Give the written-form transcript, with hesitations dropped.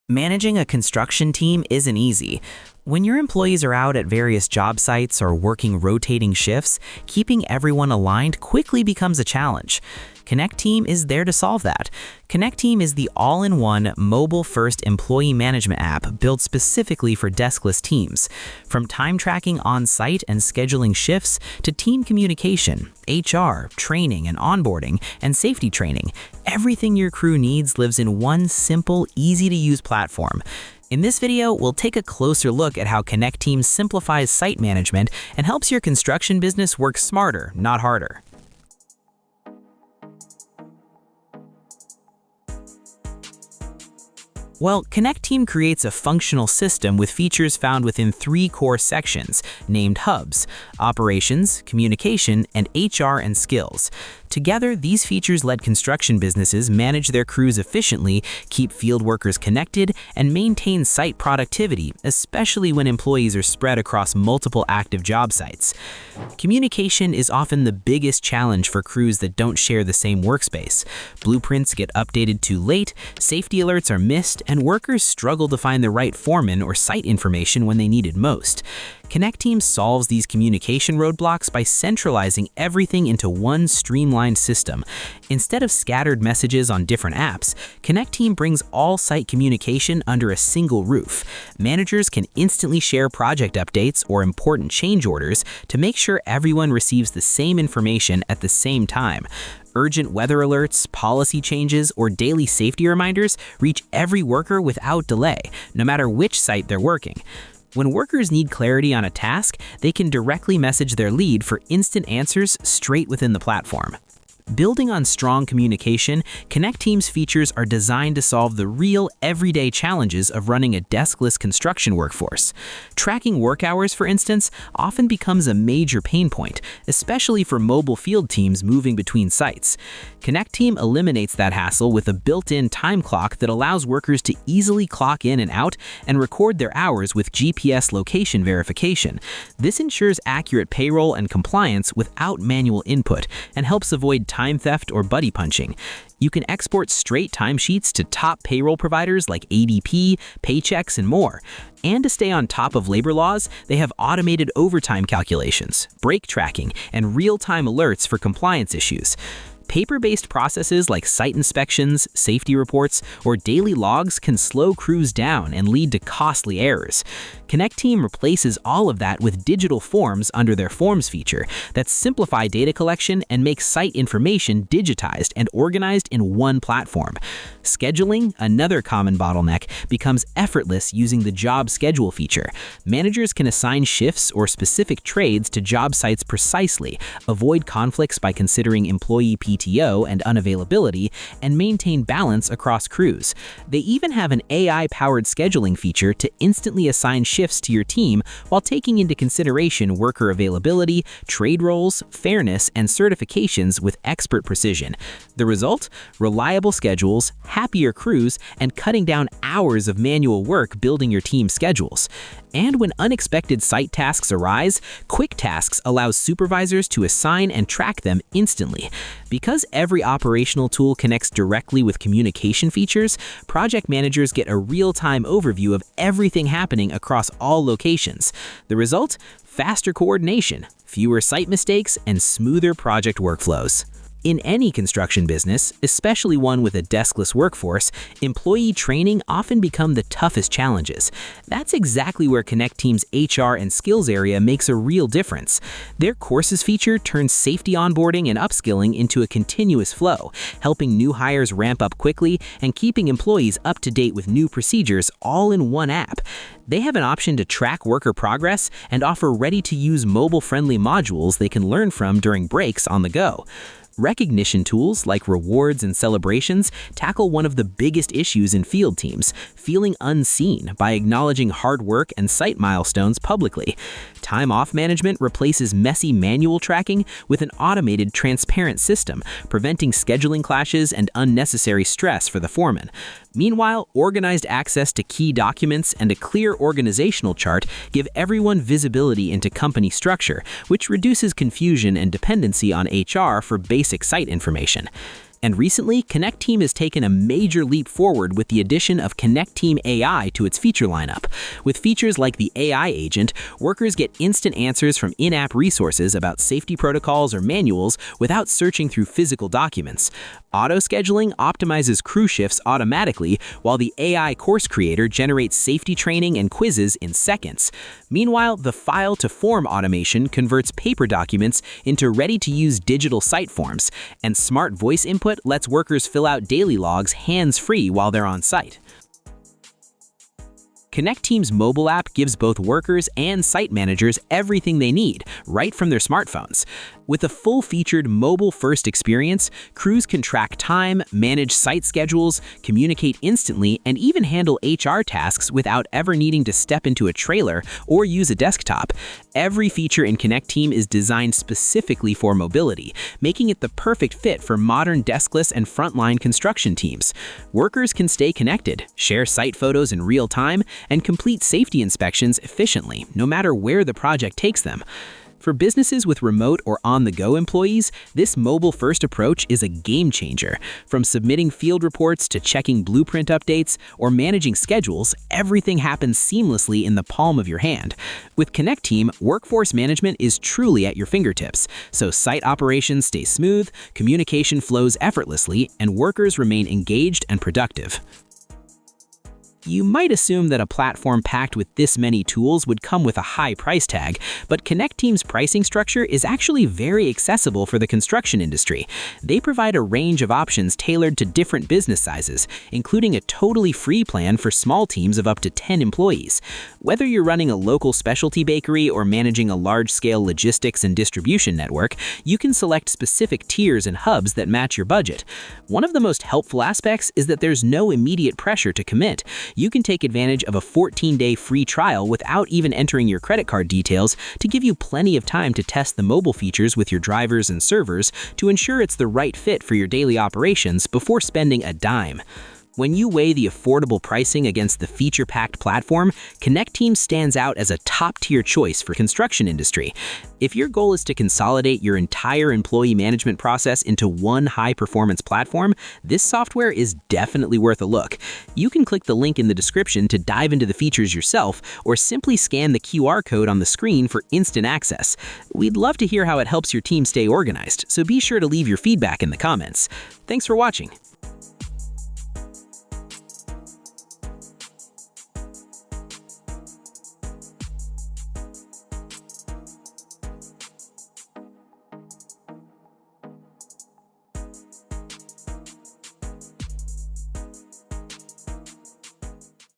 Managing a construction team isn't easy. When your employees are out at various job sites or working rotating shifts, keeping everyone aligned quickly becomes a challenge. Connecteam is there to solve that. Connecteam is the all-in-one, mobile-first employee management app built specifically for deskless teams. From time tracking on-site and scheduling shifts to team communication, HR, training and onboarding, and safety training, everything your crew needs lives in one simple, easy-to-use platform. In this video, we'll take a closer look at how Connecteam simplifies site management and helps your construction business work smarter, not harder. Well, Connecteam creates a functional system with features found within three core sections, named hubs: operations, communication, and HR and skills. Together, these features let construction businesses manage their crews efficiently, keep field workers connected, and maintain site productivity, especially when employees are spread across multiple active job sites. Communication is often the biggest challenge for crews that don't share the same workspace. Blueprints get updated too late, safety alerts are missed, and workers struggle to find the right foreman or site information when they need it most. Connecteam solves these communication roadblocks by centralizing everything into one streamlined system. Instead of scattered messages on different apps, Connecteam brings all site communication under a single roof. Managers can instantly share project updates or important change orders to make sure everyone receives the same information at the same time. Urgent weather alerts, policy changes, or daily safety reminders reach every worker without delay, no matter which site they're working. When workers need clarity on a task, they can directly message their lead for instant answers straight within the platform. Building on strong communication, Connecteam's features are designed to solve the real, everyday challenges of running a deskless construction workforce. Tracking work hours, for instance, often becomes a major pain point, especially for mobile field teams moving between sites. Connecteam eliminates that hassle with a built-in time clock that allows workers to easily clock in and out and record their hours with GPS location verification. This ensures accurate payroll and compliance without manual input and helps avoid time theft or buddy punching. You can export straight timesheets to top payroll providers like ADP, Paychex, and more. And to stay on top of labor laws, they have automated overtime calculations, break tracking, and real-time alerts for compliance issues. Paper-based processes like site inspections, safety reports, or daily logs can slow crews down and lead to costly errors. Connecteam replaces all of that with digital forms under their Forms feature that simplify data collection and make site information digitized and organized in one platform. Scheduling, another common bottleneck, becomes effortless using the Job Schedule feature. Managers can assign shifts or specific trades to job sites precisely, avoid conflicts by considering employee PTO and unavailability, and maintain balance across crews. They even have an AI-powered scheduling feature to instantly assign shifts to your team while taking into consideration worker availability, trade roles, fairness, and certifications with expert precision. The result? Reliable schedules, happier crews, and cutting down hours of manual work building your team schedules. And when unexpected site tasks arise, Quick Tasks allows supervisors to assign and track them instantly. Because every operational tool connects directly with communication features, project managers get a real-time overview of everything happening across all locations. The result? Faster coordination, fewer site mistakes, and smoother project workflows. In any construction business, especially one with a deskless workforce, employee training often become the toughest challenges. That's exactly where Connecteam's HR and skills area makes a real difference. Their courses feature turns safety onboarding and upskilling into a continuous flow, helping new hires ramp up quickly and keeping employees up to date with new procedures all in one app. They have an option to track worker progress and offer ready-to-use mobile-friendly modules they can learn from during breaks on the go. Recognition tools like rewards and celebrations tackle one of the biggest issues in field teams, feeling unseen by acknowledging hard work and site milestones publicly. Time off management replaces messy manual tracking with an automated, transparent system, preventing scheduling clashes and unnecessary stress for the foreman. Meanwhile, organized access to key documents and a clear organizational chart give everyone visibility into company structure, which reduces confusion and dependency on HR for basic site information. And recently, Connecteam has taken a major leap forward with the addition of Connecteam AI to its feature lineup. With features like the AI agent, workers get instant answers from in-app resources about safety protocols or manuals without searching through physical documents. Auto-scheduling optimizes crew shifts automatically, while the AI course creator generates safety training and quizzes in seconds. Meanwhile, the file-to-form automation converts paper documents into ready-to-use digital site forms, and smart voice input lets workers fill out daily logs hands-free while they're on site. Connecteam's mobile app gives both workers and site managers everything they need, right from their smartphones. With a full-featured mobile-first experience, crews can track time, manage site schedules, communicate instantly, and even handle HR tasks without ever needing to step into a trailer or use a desktop. Every feature in Connecteam is designed specifically for mobility, making it the perfect fit for modern deskless and frontline construction teams. Workers can stay connected, share site photos in real time, and complete safety inspections efficiently, no matter where the project takes them. For businesses with remote or on-the-go employees, this mobile-first approach is a game-changer. From submitting field reports to checking blueprint updates or managing schedules, everything happens seamlessly in the palm of your hand. With Connecteam, workforce management is truly at your fingertips, so site operations stay smooth, communication flows effortlessly, and workers remain engaged and productive. You might assume that a platform packed with this many tools would come with a high price tag, but Connecteam's pricing structure is actually very accessible for the construction industry. They provide a range of options tailored to different business sizes, including a totally free plan for small teams of up to 10 employees. Whether you're running a local specialty bakery or managing a large-scale logistics and distribution network, you can select specific tiers and hubs that match your budget. One of the most helpful aspects is that there's no immediate pressure to commit. You can take advantage of a 14-day free trial without even entering your credit card details to give you plenty of time to test the mobile features with your drivers and servers to ensure it's the right fit for your daily operations before spending a dime. When you weigh the affordable pricing against the feature-packed platform, Connecteam stands out as a top-tier choice for construction industry. If your goal is to consolidate your entire employee management process into one high-performance platform, this software is definitely worth a look. You can click the link in the description to dive into the features yourself, or simply scan the QR code on the screen for instant access. We'd love to hear how it helps your team stay organized, so be sure to leave your feedback in the comments. Thanks for watching.